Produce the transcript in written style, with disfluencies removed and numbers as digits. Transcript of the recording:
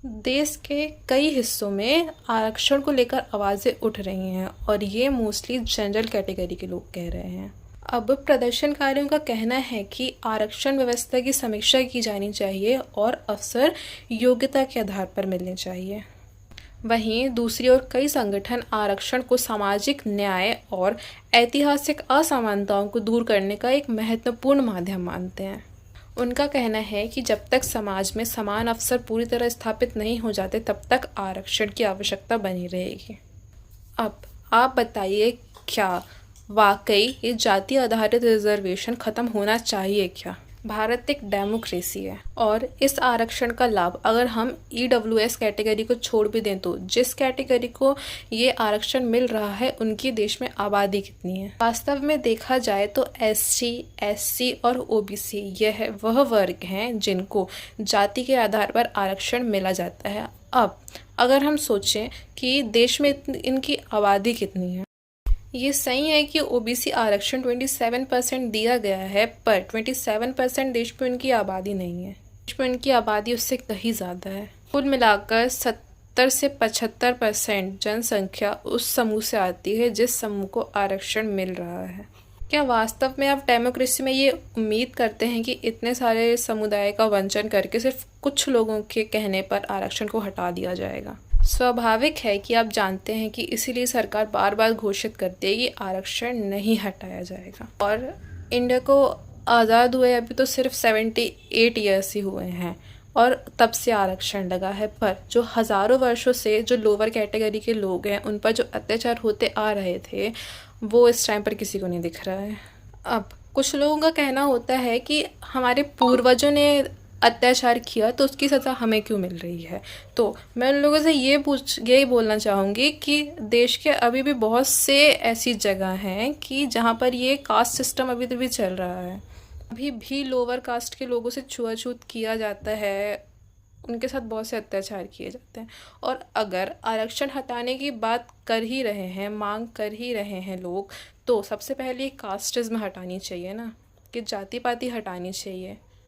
देश के कई हिस्सों में आरक्षण को लेकर आवाज़ें उठ रही हैं और ये मोस्टली जनरल कैटेगरी के लोग कह रहे हैं। अब प्रदर्शनकारियों का कहना है कि आरक्षण व्यवस्था की समीक्षा की जानी चाहिए और अवसर योग्यता के आधार पर मिलने चाहिए। वहीं दूसरी ओर कई संगठन आरक्षण को सामाजिक न्याय और ऐतिहासिक असमानताओं को दूर करने का एक महत्वपूर्ण माध्यम मानते हैं। उनका कहना है कि जब तक समाज में समान अवसर पूरी तरह स्थापित नहीं हो जाते तब तक आरक्षण की आवश्यकता बनी रहेगी। अब आप बताइए, क्या वाकई ये जाति आधारित रिजर्वेशन खत्म होना चाहिए क्या? भारत एक डेमोक्रेसी है और इस आरक्षण का लाभ अगर हम EWS कैटेगरी को छोड़ भी दें तो जिस कैटेगरी को ये आरक्षण मिल रहा है उनकी देश में आबादी कितनी है? वास्तव में देखा जाए तो SC, SC और OBC यह वह वर्ग हैं जिनको जाति के आधार पर आरक्षण मिला जाता है। अब अगर हम सोचें कि देश में इनकी आबादी कितनी है, ये सही है कि OBC आरक्षण 27% दिया गया है, पर 27% देश में उनकी आबादी नहीं है। देश में उनकी आबादी उससे कहीं ज़्यादा है। कुल मिलाकर 70 से 75% जनसंख्या उस समूह से आती है जिस समूह को आरक्षण मिल रहा है। क्या वास्तव में आप डेमोक्रेसी में ये उम्मीद करते हैं कि इतने सारे समुदाय का वंचन करके सिर्फ कुछ लोगों के कहने पर आरक्षण को हटा दिया जाएगा? स्वाभाविक है कि आप जानते हैं कि इसीलिए सरकार बार बार घोषित करती है कि आरक्षण नहीं हटाया जाएगा। और इंडिया को आज़ाद हुए अभी तो सिर्फ 78 ईयर्स ही हुए हैं और तब से आरक्षण लगा है, पर जो हज़ारों वर्षों से जो लोअर कैटेगरी के लोग हैं उन पर जो अत्याचार होते आ रहे थे वो इस टाइम पर किसी को नहीं दिख रहा है। अब कुछ लोगों का कहना होता है कि हमारे पूर्वजों ने अत्याचार किया तो उसकी सज़ा हमें क्यों मिल रही है। तो मैं उन लोगों से यही बोलना चाहूँगी कि देश के अभी भी बहुत से ऐसी जगह हैं कि जहाँ पर ये कास्ट सिस्टम अभी भी चल रहा है। अभी भी लोअर कास्ट के लोगों से छुआछूत किया जाता है, उनके साथ बहुत से अत्याचार किए जाते हैं। और अगर आरक्षण हटाने की बात कर ही रहे हैं, मांग कर ही रहे हैं लोग, तो सबसे पहले कास्टिज्म हटानी चाहिए ना, कि जाति पाति हटानी चाहिए।